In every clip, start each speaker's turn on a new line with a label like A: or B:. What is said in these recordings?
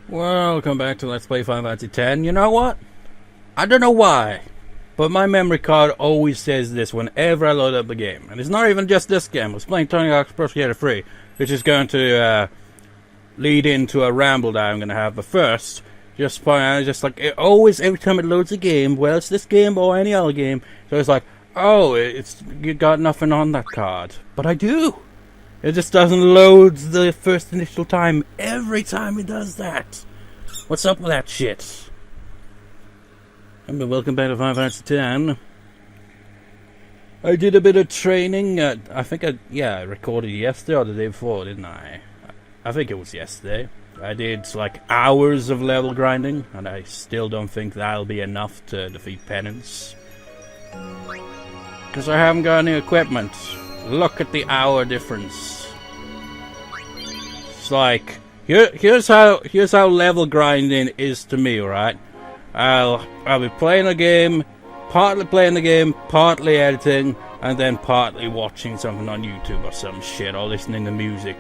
A: Welcome back to Let's Play Final Fantasy X. You know what? I don't know why, but my memory card always says this whenever I load up the game. And it's not even just this game. I was playing Tony Hawk's Pro Skater 3, which is going to lead into a ramble that I'm going to have. But first, just point out, just like, it always, every time it loads a game, well, it's this game or any other game, so it's like, oh, you got nothing on that card. But I do. It just doesn't load the first initial time every time it does that. What's up with that shit? Welcome back to Final Fantasy X. I did a bit of training. I think I recorded yesterday or the day before, didn't I? I think it was yesterday. I did like hours of level grinding, and I still don't think that'll be enough to defeat Penance. Because I haven't got any equipment. Look at the hour difference. It's like, here's how level grinding is to me, right? I'll be playing a game, partly playing the game, partly editing, and then partly watching something on YouTube or some shit, or listening to music.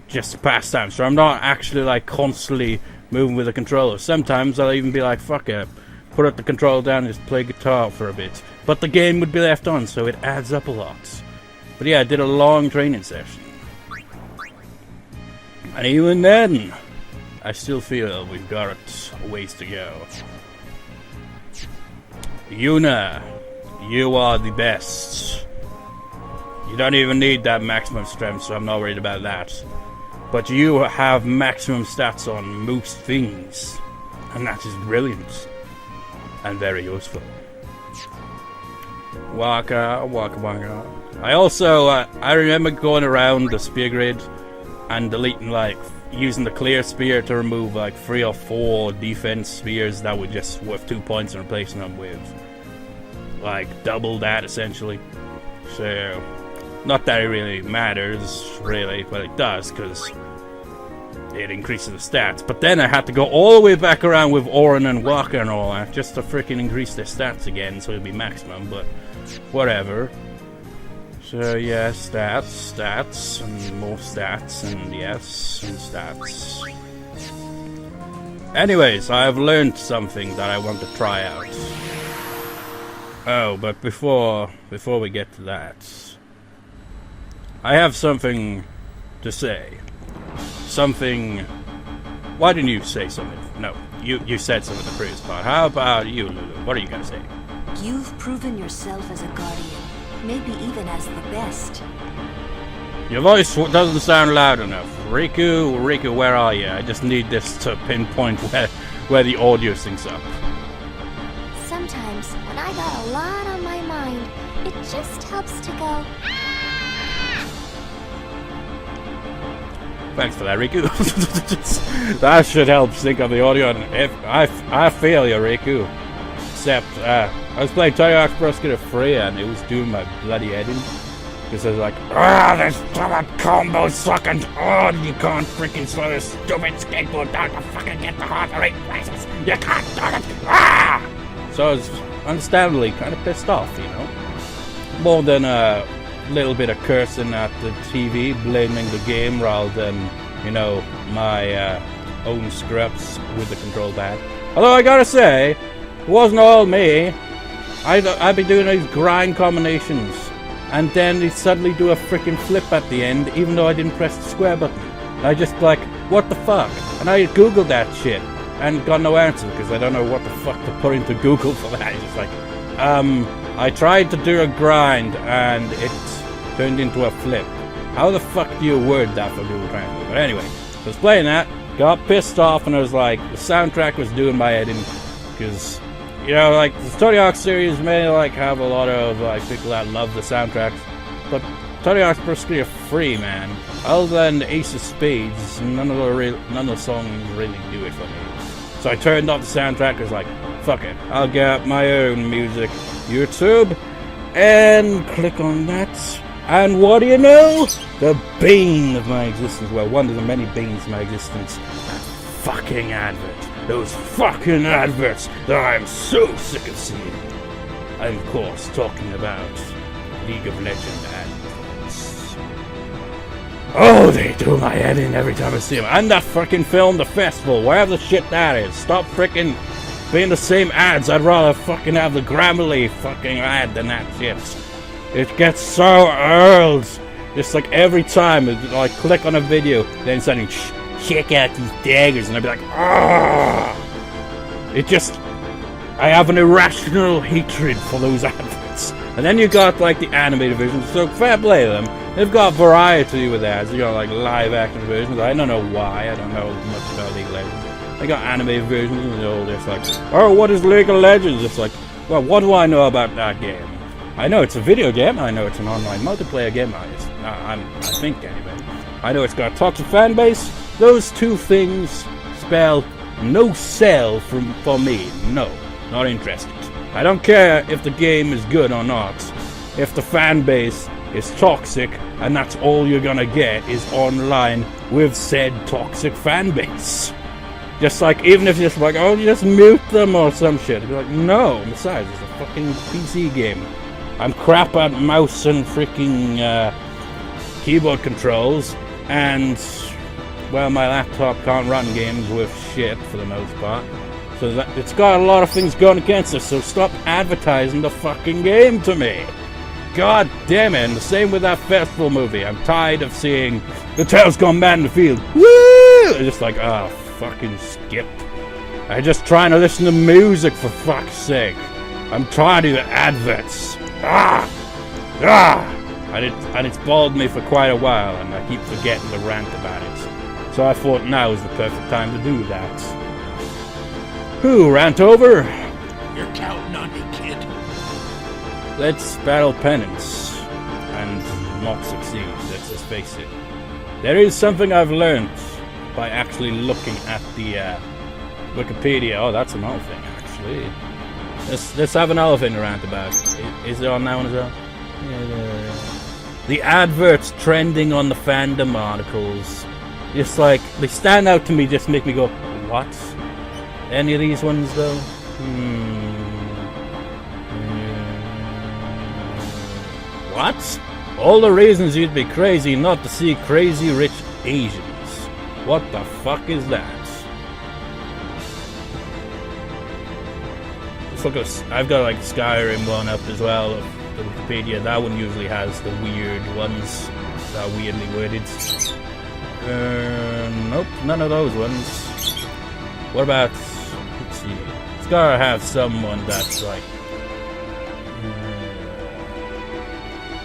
A: Just to pass time. So I'm not actually like constantly moving with the controller. Sometimes I'll even be like, fuck it, put up the controller down and just play guitar for a bit. But the game would be left on, so it adds up a lot. But yeah, I did a long training session. And even then, I still feel we've got a ways to go. Yuna, you are the best. You don't even need that maximum strength, so I'm not worried about that. But you have maximum stats on most things. And that is brilliant. And very useful. Waka, waka, waka. I also, I remember going around the spear grid and deleting, like, using the clear spear to remove, like, 3 or 4 defense spears that were just worth 2 points and replacing them with, like, double that, essentially. So, not that it really matters, really, but it does, because it increases the stats. But then I had to go all the way back around with Orin and Waka and all that, just to freaking increase their stats again, so it'd be maximum, but whatever. So yeah, stats, and more stats, and yes, and stats. Anyways, I've learned something that I want to try out. Oh, but before we get to that, I have something to say. Something... Why didn't you say something? No, you said something in the previous part. How about you, Lulu? What are you gonna say?
B: You've proven yourself as a guardian. Maybe even as the best.
A: Your voice doesn't sound loud enough. Riku, where are you? I just need this to pinpoint where the audio syncs up.
B: Sometimes, when I got a lot on my mind, it just helps to go...
A: Thanks for that, Riku. That should help sync up the audio. And if I feel you, Riku. Except, I was playing Tony Hawk's Pro Skater 3 and it was doing my bloody head in. Because I was like, this stupid combo sucking. Oh, you can't freaking slow this stupid skateboard down to fucking get the heart rate places. You can't do it. So I was understandably kind of pissed off, you know. More than a little bit of cursing at the TV, blaming the game rather than, you know, my own screw-ups with the control pad. Although I gotta say, it wasn't all me. I'd be doing these grind combinations, and then he'd suddenly do a freaking flip at the end, even though I didn't press the square button. And I just like, what the fuck? And I googled that shit, and got no answer, because I don't know what the fuck to put into Google for that. It's just like, I tried to do a grind, and it turned into a flip. How the fuck do you word that for Google Translate? But anyway, I was playing that, got pissed off, and I was like, the soundtrack was doing my head in, because... You know, like, the Tony Hawk series may, like, have a lot of, like, people that love the soundtracks, but Tony Hawk's Pro Skater 3, man, other than Ace of Spades, none of the songs really do it for me. So I turned off the soundtrack, I was like, fuck it, I'll get my own music, YouTube, and click on that, and what do you know? The bane of my existence, well, one of the many banes of my existence, that fucking advert. Those fucking adverts that I'm so sick of seeing. I'm, of course, talking about League of Legends adverts. Oh, they do my head in every time I see them. And that freaking film, The Festival, wherever the shit that is. Stop freaking being the same ads. I'd rather fucking have the Grammarly fucking ad than that shit. It gets so old. Just like every time I click on a video, then suddenly check out these daggers, and I'd be like, ah. It just, I have an irrational hatred for those adverts. And then you got like the animated versions, so fair play to them. They've got variety with ads. You got like live action versions. I don't know why. I don't know much about League of Legends. They got animated versions, and they're all just like, oh, what is League of Legends? It's like, well, what do I know about that game? I know it's a video game. I know it's an online multiplayer game. I think anyway. I know it's got a toxic fan base. Those two things spell no sell for me. No, not interested. I don't care if the game is good or not. If the fan base is toxic and that's all you're gonna get is online with said toxic fan base. Just like, even if you're just like, oh, you just mute them or some shit. I'd be like, no, besides, it's a fucking PC game. I'm crap at mouse and freaking keyboard controls, and, well, my laptop can't run games with shit for the most part. So that, it's got a lot of things going against us, so stop advertising the fucking game to me. God damn it, and the same with that festival movie. I'm tired of seeing the tail's gone mad in the field. Woo! It's just like, oh, fucking skip. I'm just trying to listen to music, for fuck's sake. I'm tired of the adverts. And it's bothered me for quite a while, and I keep forgetting to rant about it. So I thought now is the perfect time to do that. Who, rant over?
C: You're counting on me, kid.
A: Let's battle Penance and not succeed, let's just face it. There is something I've learned by actually looking at the Wikipedia. Oh, that's another thing, actually. Let's have another thing to rant about. Is it on that one as well? Yeah. The adverts trending on the fandom articles. Just like, they stand out to me, just make me go, what? Any of these ones though? What? All the reasons you'd be crazy not to see crazy rich Asians. What the fuck is that? Let's look at, I've got like Skyrim one up as well, the Wikipedia. That one usually has the weird ones that are weirdly worded. Nope, none of those ones. What about, let's see, it's gotta have someone that's like,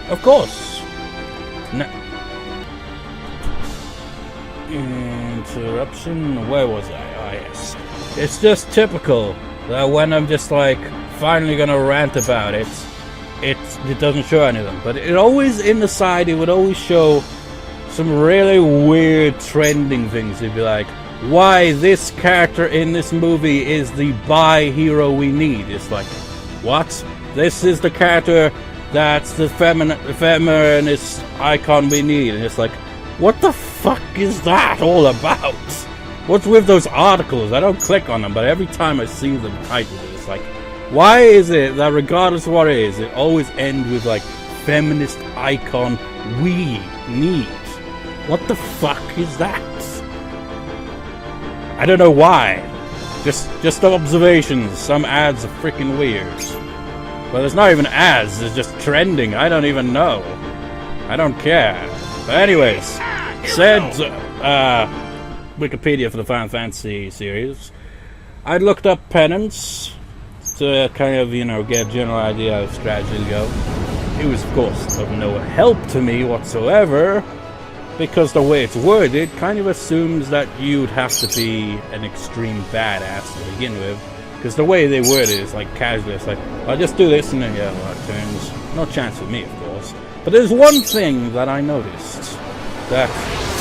A: of course. No. Interruption. Where was I? Ah, yes. It's just typical that when I'm just like finally gonna rant about it, it doesn't show any of them. But it always, in the side, it would always show some really weird trending things. It'd be like, why this character in this movie is the bi hero we need. It's like, what? This is the character that's the feminist icon we need. And it's like, what the fuck is that all about? What's with those articles? I don't click on them, but every time I see them titled, it's like, why is it that regardless of what it is, it always ends with like, feminist icon we need? What the fuck is that? I don't know why. Just observations. Some ads are freaking weird. Well, there's not even ads, there's just trending. I don't even know. I don't care. But anyways, said Wikipedia for the Final Fantasy series. I looked up Penance to kind of, you know, get a general idea how the strategy would go. It was, of course, of no help to me whatsoever, because the way it's worded kind of assumes that you'd have to be an extreme badass to begin with. Because the way they word it is like casually, it's like, I'll just do this and then yeah, well, it turns. No chance with me, of course. But there's one thing that I noticed that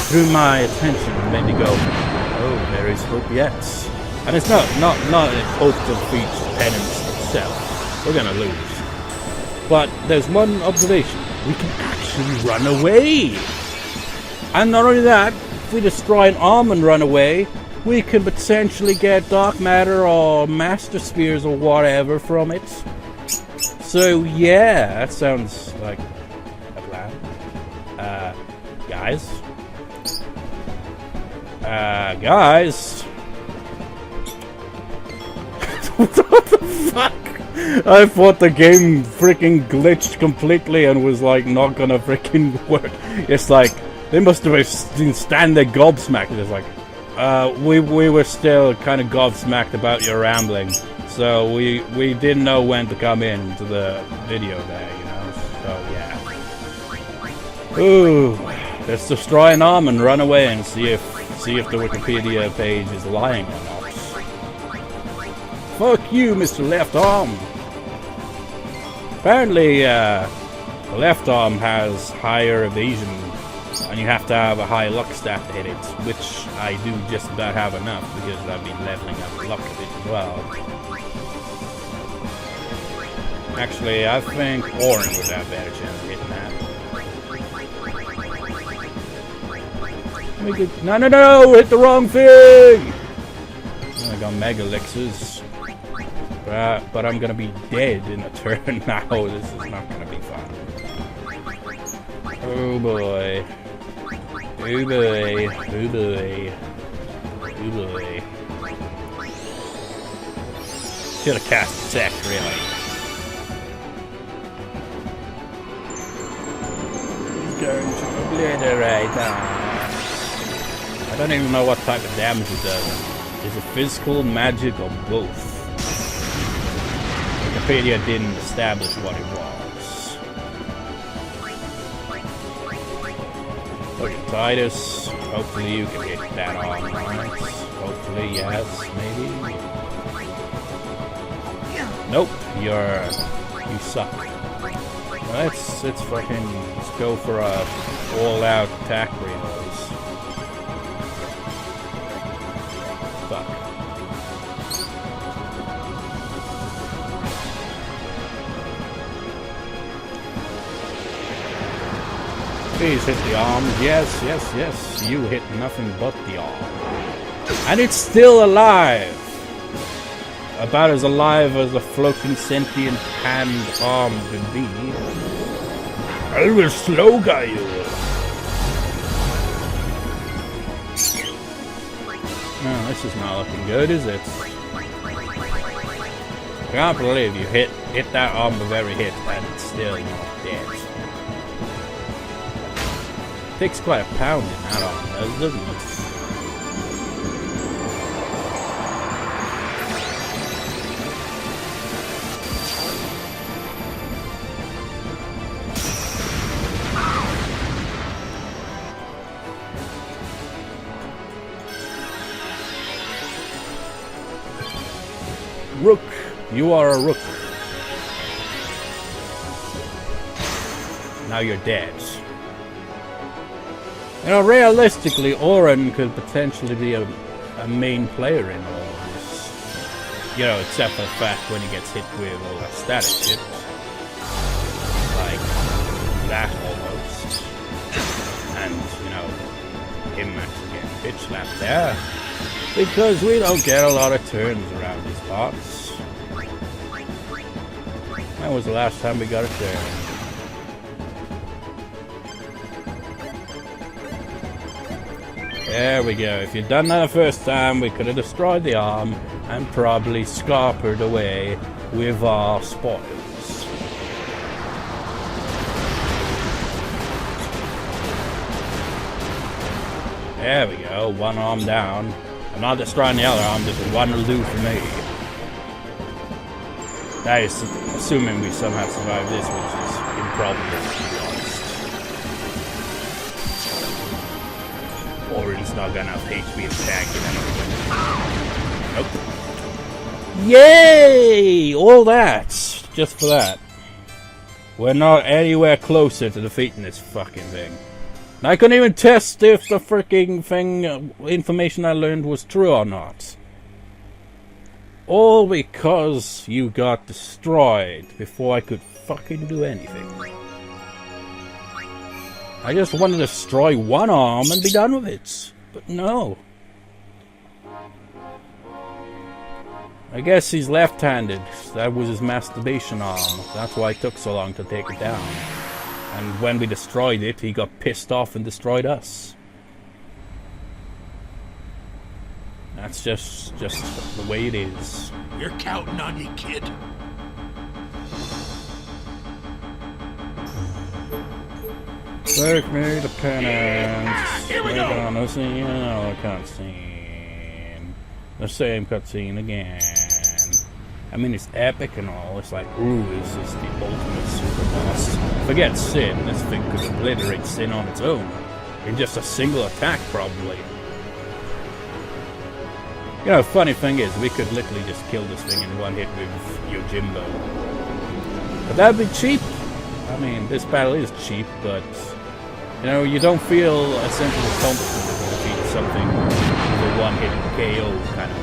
A: drew my attention and made me go, oh, there is hope yet. And it's not a hope to defeat Penance itself. We're gonna lose. But there's one observation. We can actually run away. And not only that, if we destroy an arm and run away, we could potentially get dark matter or master spears or whatever from it. So yeah, that sounds like a plan. Guys, Guys. What the fuck? I thought the game freaking glitched completely and was like not gonna freaking work. It's like they must have been standing there gobsmacked. It's like, we were still kind of gobsmacked about your rambling, so we didn't know when to come in to the video there, you know. So yeah. Ooh, let's destroy an arm and run away and see if the Wikipedia page is lying or not. Fuck you, Mr. Left Arm. Apparently, the left arm has higher evasion, and you have to have a high luck stat to hit it, which I do just about have enough, because I've been leveling up the luck a bit as well. Actually, I think orange would have a better chance of hitting that. No, hit the wrong thing! I got mega elixirs. But I'm gonna be dead in a turn now. This is not gonna be fun. Oh boy. Oh boy. Oh boy. Oh boy. Should have cast attack, really. He's going to obliterate that. I don't even know what type of damage it does. Is it physical, magic, or both? Wikipedia didn't establish what it was. Okay, Titus. Hopefully you can hit that on right. Hopefully, yes, maybe. Nope, you suck. Let's go for a all-out attack reloads. Fuck. Please hit the arm. Yes. You hit nothing but the arm. And it's still alive! About as alive as a floating sentient hand arm could be. I will slow guy you. No, this is not looking good, is it? I can't believe you hit that arm with every hit and it's still not dead. Takes quite a pound in that arm, doesn't it? Rook, you are a rook. Now you're dead. You know, realistically, Oren could potentially be a main player in all of this. You know, except for the fact when he gets hit with all that static shit. Like that almost. And, you know, him actually getting bitch slapped there. Because we don't get a lot of turns around these parts. When was the last time we got a turn? There we go. If you'd done that the first time, we could have destroyed the arm and probably scarpered away with our spoils. There we go. One arm down. I'm not destroying the other arm, just one will do for me. That is assuming we somehow survive this, which is improbable, to be honest. Orin's not gonna have HP attack in another. Nope. Yay! All that! Just for that. We're not anywhere closer to defeating this fucking thing. And I couldn't even test if the freaking thing, information I learned was true or not. All because you got destroyed before I could fucking do anything. I just wanted to destroy one arm and be done with it. But no. I guess he's left-handed. That was his masturbation arm. That's why it took so long to take it down. And when we destroyed it, he got pissed off and destroyed us. That's just the way it is.
C: You're counting on me, kid.
A: Take me to Penance.
C: Here we go.
A: We're gonna see another cutscene. The same cutscene again. I mean, it's epic and all. It's like, ooh, this is the ultimate super boss. Forget Sin. This thing could obliterate Sin on its own. In just a single attack, probably. You know, funny thing is, we could literally just kill this thing in one hit with Yojimbo. But that'd be cheap. I mean, this battle is cheap, but... You know, you don't feel a sense of accomplishment when you defeat something with a one-hit KO kind of.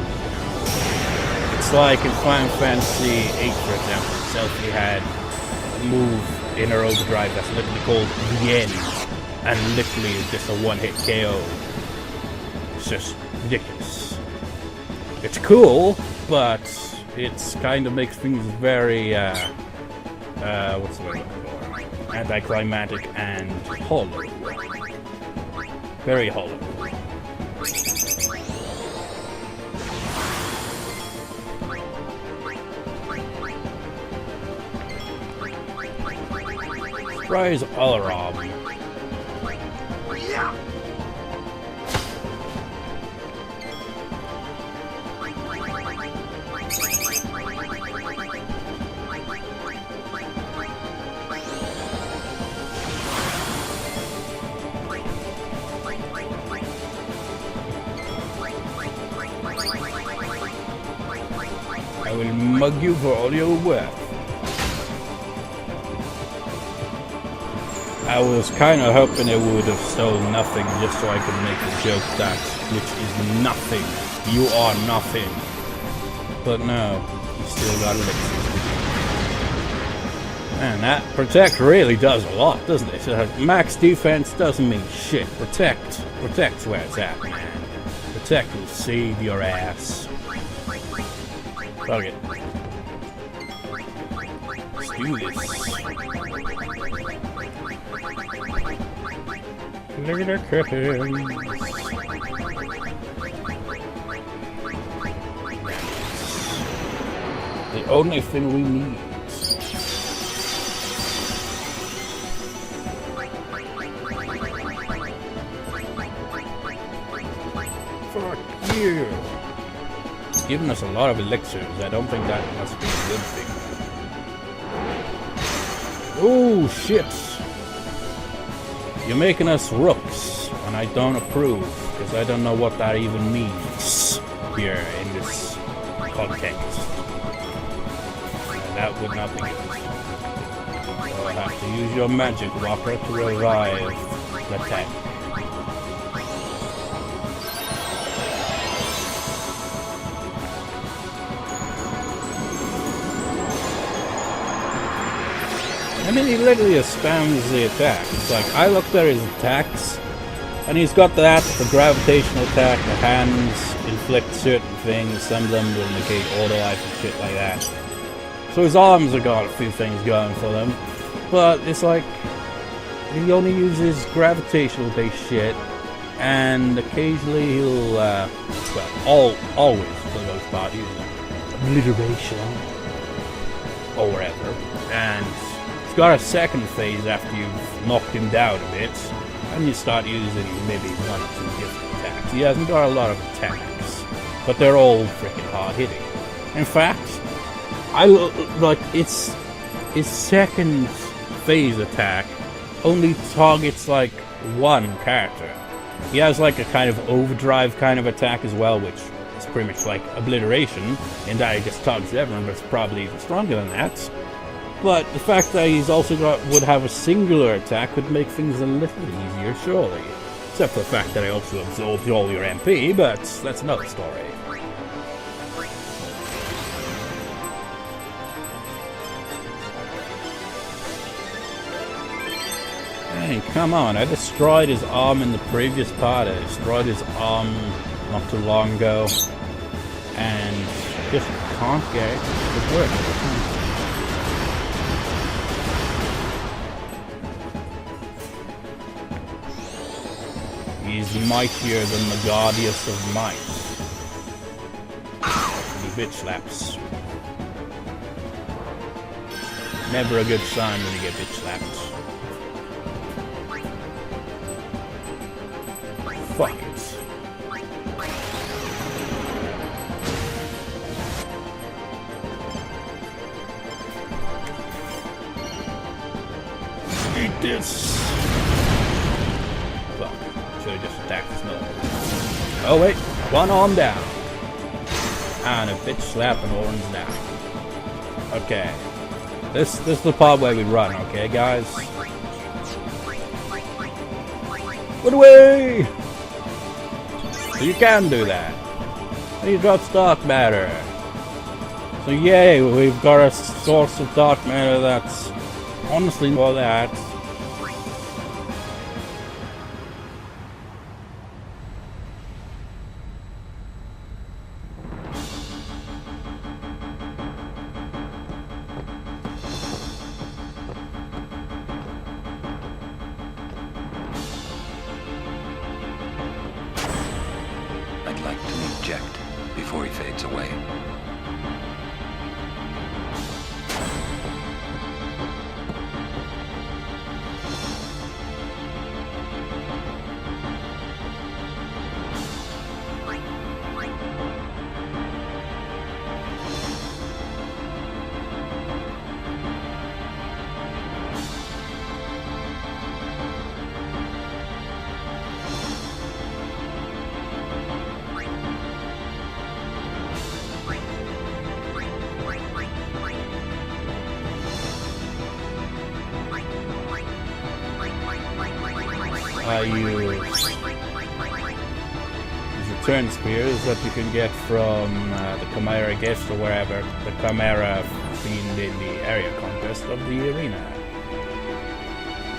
A: It's like in Final Fantasy VIII, for example, itself, you had a move in our overdrive that's literally called the End, and literally it's just a one-hit KO. It's just ridiculous. It's cool, but it's kind of makes things very, what's the word I'm looking for? Anticlimactic and hollow. Very hollow. Rise Alaram. I will mug you for all your worth. I was kind of hoping it would have stolen nothing just so I could make a joke that which is nothing. You are nothing. But no, you still got elixirs. Man, that protect really does a lot, doesn't it? Max defense doesn't mean shit. Protect's where it's at, man. Protect will save your ass. Fuck it. Let's do this. Look at our curtains. The only thing we need. Fuck you. Giving us a lot of elixirs. I don't think that must be a good thing. Oh shit! You're making us rooks, and I don't approve, because I don't know what that even means here in this context. And that would not be good. So I'll have to use your magic walker to revive the tank. I mean, he literally spams the attack. It's like, I looked at his attacks, and he's got that, the gravitational attack, the hands inflict certain things, some of them will negate auto-life and shit like that. So his arms have got a few things going for them, but it's like, he only uses gravitational-based shit, and occasionally he'll, well, always, for the most part, use obliteration, or whatever, and got a second phase after you've knocked him down a bit, and you start using maybe one or two different attacks. He hasn't got a lot of attacks, but they're all freaking hard hitting. In fact, its second phase attack only targets like one character. He has like a kind of overdrive kind of attack as well, which is pretty much like obliteration, in that he just targets everyone, but it's probably even stronger than that. But the fact that he's also would have a singular attack would make things a little easier, surely. Except for the fact that I also absorbed all your MP, but that's another story. Hey, come on, I destroyed his arm in the previous part. I destroyed his arm not too long ago. And just can't get it to work. He is mightier than the Guardius of Might. bitch slaps. Never a good sign when you get bitch slapped. Fuck it. Eat this! Fuck. Should've just attacked this mother. Oh wait, one arm down. And a bitch slap and orange down. Okay. This is the part where we run, okay guys? Put away! So you can do that. And you drops dark matter. So yay, we've got a source of dark matter that's honestly all that.
D: I'd like to meet Jecht before he fades away.
A: I use return spears that you can get from the Chimera Guest or wherever the Chimera fiend in the area conquest of the arena.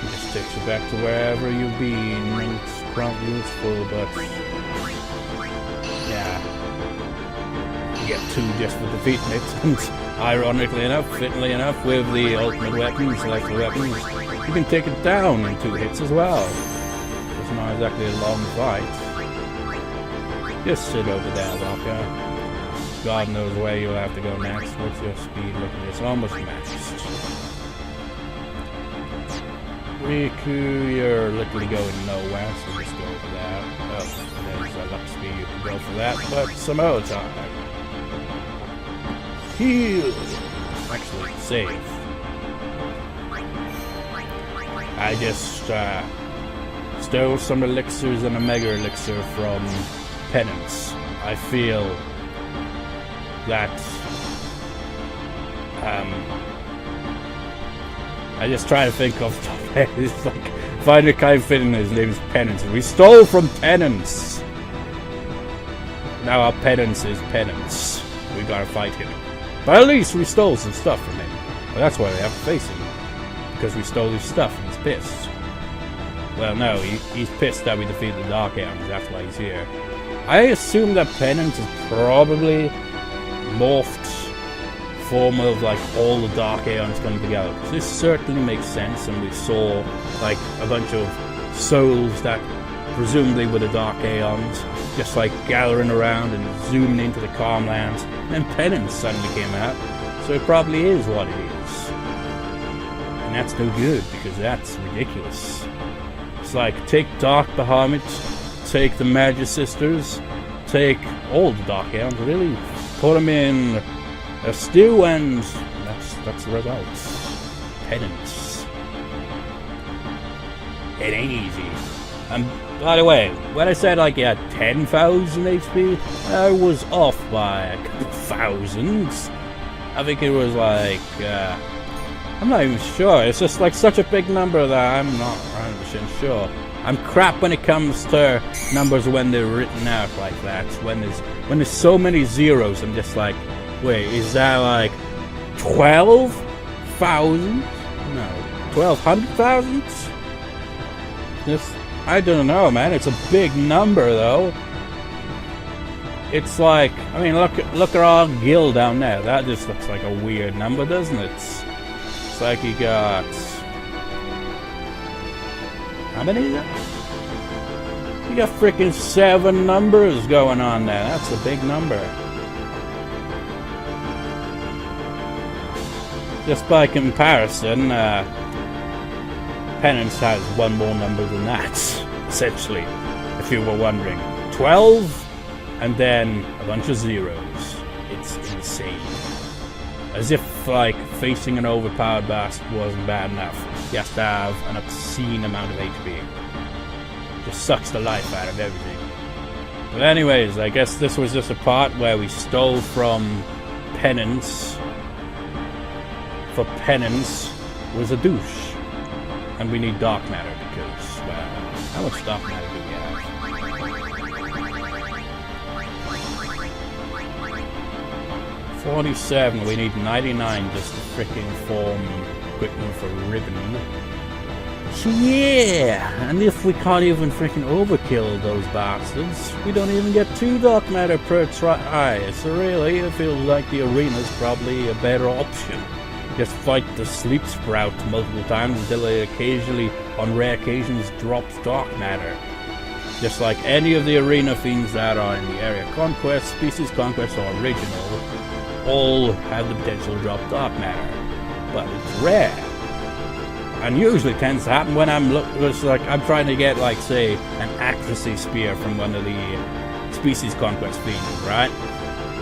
A: It just takes you back to wherever you've been, and it's quite useful, but yeah, you get 2 just for defeating it, and ironically enough, fittingly enough, with the ultimate weapons, select weapons, you can take it down in 2 hits as well. It's not exactly a long fight. Just sit over there, Locker. God knows where you'll have to go next. What's your speed looking? It's almost matched. Riku, you're literally going nowhere, so just go for that. Oh, there's a luck speed, you can go for that, but some other time. Heal! Actually, save. I just stole some elixirs and a mega elixir from Penance. I feel that I just try to think of it's like Finder Kai Fitting, his name is Penance. We stole from Penance. Now our penance is Penance. We gotta fight him. But at least we stole some stuff from him. Well, that's why we have to face him. Because we stole his stuff and he's pissed. Well, no, he's pissed that we defeated the Dark Elms. That's why he's here. I assume that Penance is probably morphed form of like all the Dark Aeons coming together. This certainly makes sense, and we saw like a bunch of souls that presumably were the Dark Aeons just like gathering around and zooming into the Calmlands, and then Penance suddenly came out, so it probably is what it is. And that's no good, because that's ridiculous. It's like, take Dark Bahamut, take the Magic Sisters, take all the Dark Aeons, really put them in a stew, and that's the result. Penance. It ain't easy. And by the way, when I said like 10,000 HP, I was off by a couple thousands. I think it was like, I'm not even sure. It's just like such a big number that I'm not 100% sure. I'm crap when it comes to numbers when they're written out like that. When there's so many zeros, I'm just like, wait, is that like 12,000? No, 1,200,000? Just, I don't know, man. It's a big number, though. It's like, I mean, look at our guild down there. That just looks like a weird number, doesn't it? It's like you got, how many? You got freaking 7 numbers going on there. That's a big number. just by comparison, Penance has one more number than that, essentially, if you were wondering. 12, and then a bunch of zeros. It's insane. As if, like, facing an overpowered bastard wasn't bad enough. He has to have an obscene amount of HP. Just sucks the life out of everything. But anyways, I guess this was just a part where we stole from Penance. For Penance was a douche. And we need dark matter because, well, how much dark matter do we have? 47, we need 99 just to freaking form equipment for ribbon. So yeah, and if we can't even freaking overkill those bastards, we don't even get 2 dark matter per try. So really, it feels like the arena's probably a better option. Just fight the sleep sprout multiple times until it occasionally, on rare occasions, drops dark matter. Just like any of the arena fiends that are in the area conquest, species conquest, or original, all have the potential to drop dark matter. But it's rare. And usually tends to happen when I'm trying to get, like, say, an accuracy spear from one of the species conquest fiends, right?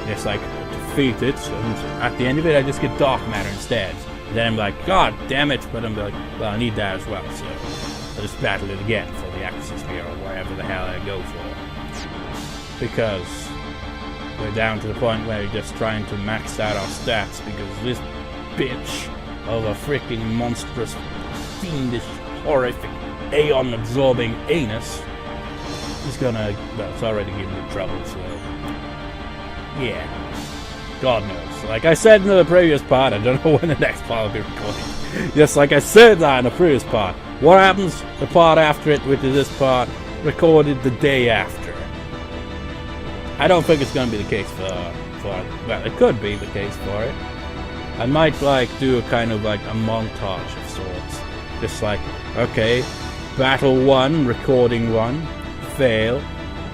A: Just like defeat it, and at the end of it I just get dark matter instead. Then I'm like, god damn it, but I'm like, well, I need that as well, so I'll just battle it again for the accuracy spear or wherever the hell I go for. Because we're down to the point where we're just trying to max out our stats because this bitch of a freaking monstrous, fiendish, horrific, aeon-absorbing anus is gonna, well, it's already giving me trouble, so yeah. God knows. Like I said in the previous part, I don't know when the next part will be recording. Just like I said that in the previous part. What happens? The part after it, which is this part, recorded the day after. I don't think it's going to be the case for well, it could be the case for it. I might, like, do a kind of, like, a montage of sorts. Just like, okay, Battle 1, Recording 1, fail.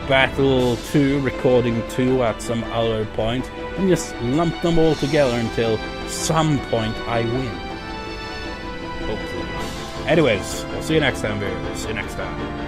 A: Battle 2, Recording 2 at some other point. And just lump them all together until some point I win. Hopefully. Anyways, I'll see you next time, viewers. See you next time.